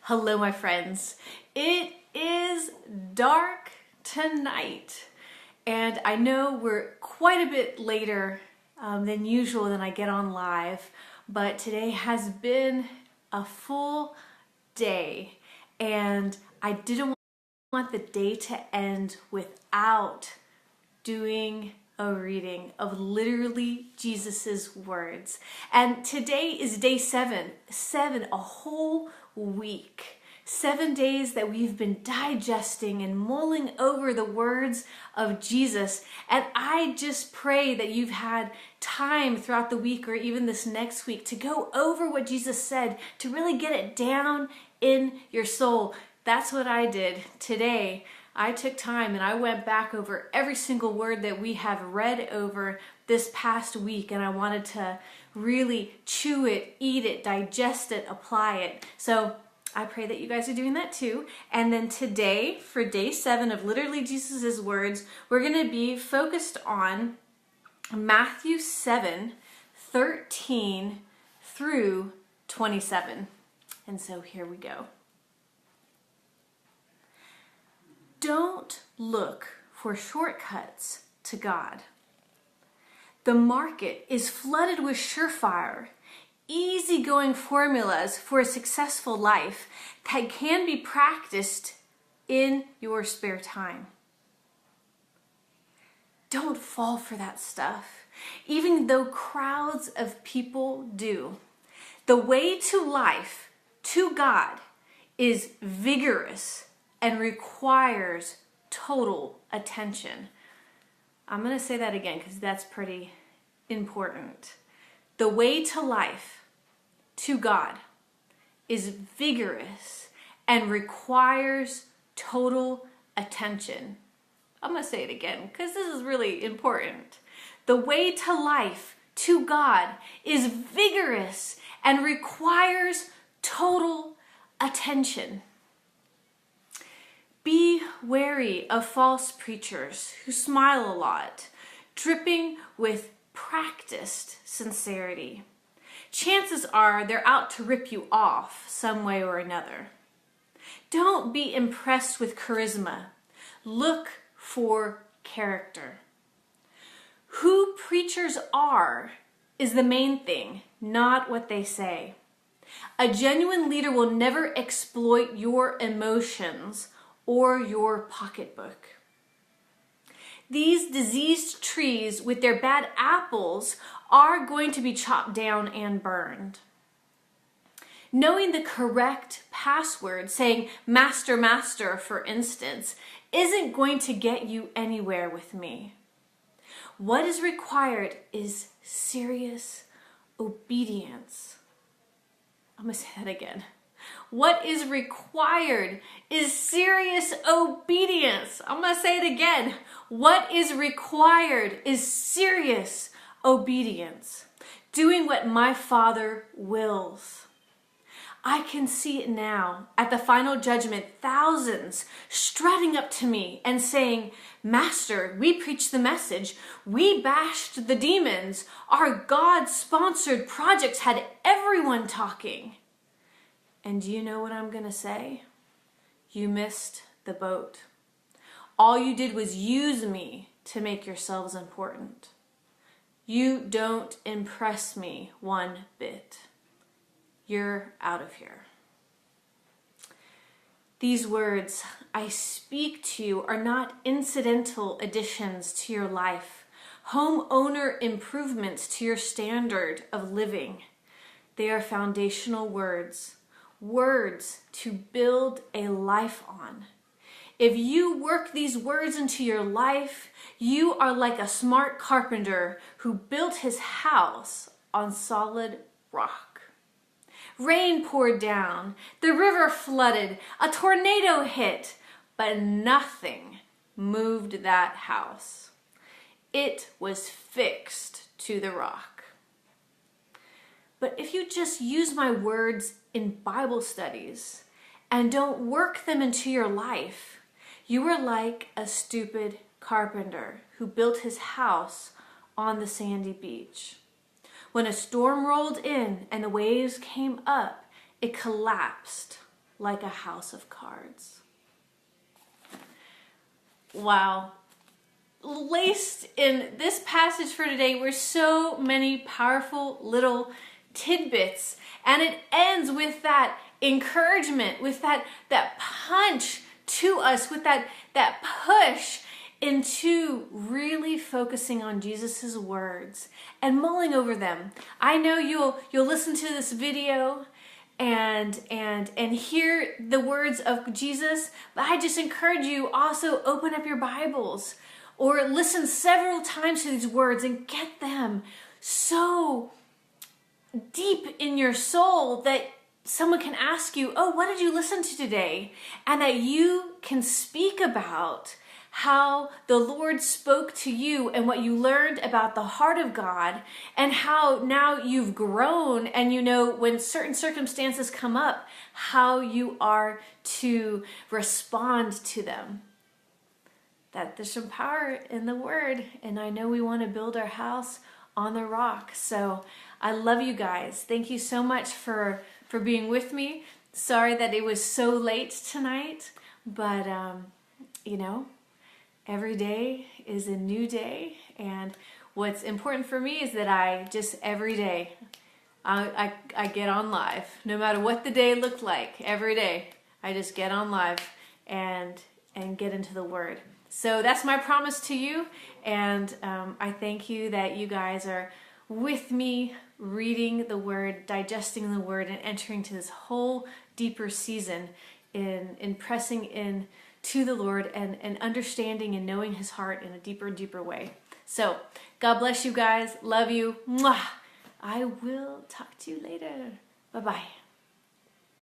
Hello, my friends. It is dark tonight, and I know we're quite a bit later than usual when I get on live, but today has been a full day, and I didn't want the day to end without doing a reading of literally Jesus's words. And today is day 7, a whole week. 7 days that we've been digesting and mulling over the words of Jesus. And I just pray that you've had time throughout the week or even this next week to go over what Jesus said, to really get it down in your soul. That's what I did today. I took time and I went back over every single word that we have read over this past week, and I wanted to really chew it, eat it, digest it, apply it. So I pray that you guys are doing that too. And then today, for day 7 of Literally Jesus's Words, we're going to be focused on Matthew 7:13 through 27. And so here we go. Don't look for shortcuts to God. The market is flooded with surefire, easygoing formulas for a successful life that can be practiced in your spare time. Don't fall for that stuff, even though crowds of people do. The way to life, to God, is vigorous and requires total attention. I'm going to say that again because that's pretty important. The way to life, to God, is vigorous and requires total attention. I'm going to say it again because this is really important. The way to life, to God, is vigorous and requires total attention. Be wary of false preachers who smile a lot, dripping with practiced sincerity. Chances are they're out to rip you off some way or another. Don't be impressed with charisma. Look for character. Who preachers are is the main thing, not what they say. A genuine leader will never exploit your emotions or your pocketbook. These diseased trees with their bad apples are going to be chopped down and burned. Knowing the correct password, saying "Master, Master," for instance, isn't going to get you anywhere with me. What is required is serious obedience. I'm going to say that again. What is required is serious obedience. I'm going to say it again. What is required is serious obedience. Doing what my Father wills. I can see it now at the final judgment, thousands strutting up to me and saying, "Master, we preached the message. We bashed the demons. Our God-sponsored projects had everyone talking." And do you know what I'm going to say? You missed the boat. All you did was use me to make yourselves important. You don't impress me one bit. You're out of here. These words I speak to you are not incidental additions to your life, homeowner improvements to your standard of living. They are foundational words. Words to build a life on. If you work these words into your life, you are like a smart carpenter who built his house on solid rock. Rain poured down, the river flooded, a tornado hit, but nothing moved that house. It was fixed to the rock. But if you just use my words in Bible studies and don't work them into your life, you are like a stupid carpenter who built his house on the sandy beach. When a storm rolled in and the waves came up, it collapsed like a house of cards. Wow. Laced in this passage for today were so many powerful little tidbits, and it ends with that encouragement, with that punch to us, with that push into really focusing on Jesus's words and mulling over them. I know you'll listen to this video and hear the words of Jesus, but I just encourage you also open up your Bibles or listen several times to these words and get them so deep in your soul that someone can ask you, oh, what did you listen to today? And that you can speak about how the Lord spoke to you and what you learned about the heart of God, and how now you've grown and you know when certain circumstances come up, how you are to respond to them. That there's some power in the word, and I know we want to build our house on the rock. So I love you guys. Thank you so much for being with me. Sorry that it was so late tonight, but every day is a new day, and what's important for me is that I just every day I get on live, no matter what the day looked like. Every day I just get on live and get into the Word. So that's my promise to you, and I thank you that you guys are with me reading the Word, digesting the Word, and entering to this whole deeper season in pressing in to the Lord and understanding and knowing His heart in a deeper and deeper way. So God bless you guys. Love you. Mwah. I will talk to you later. Bye-bye.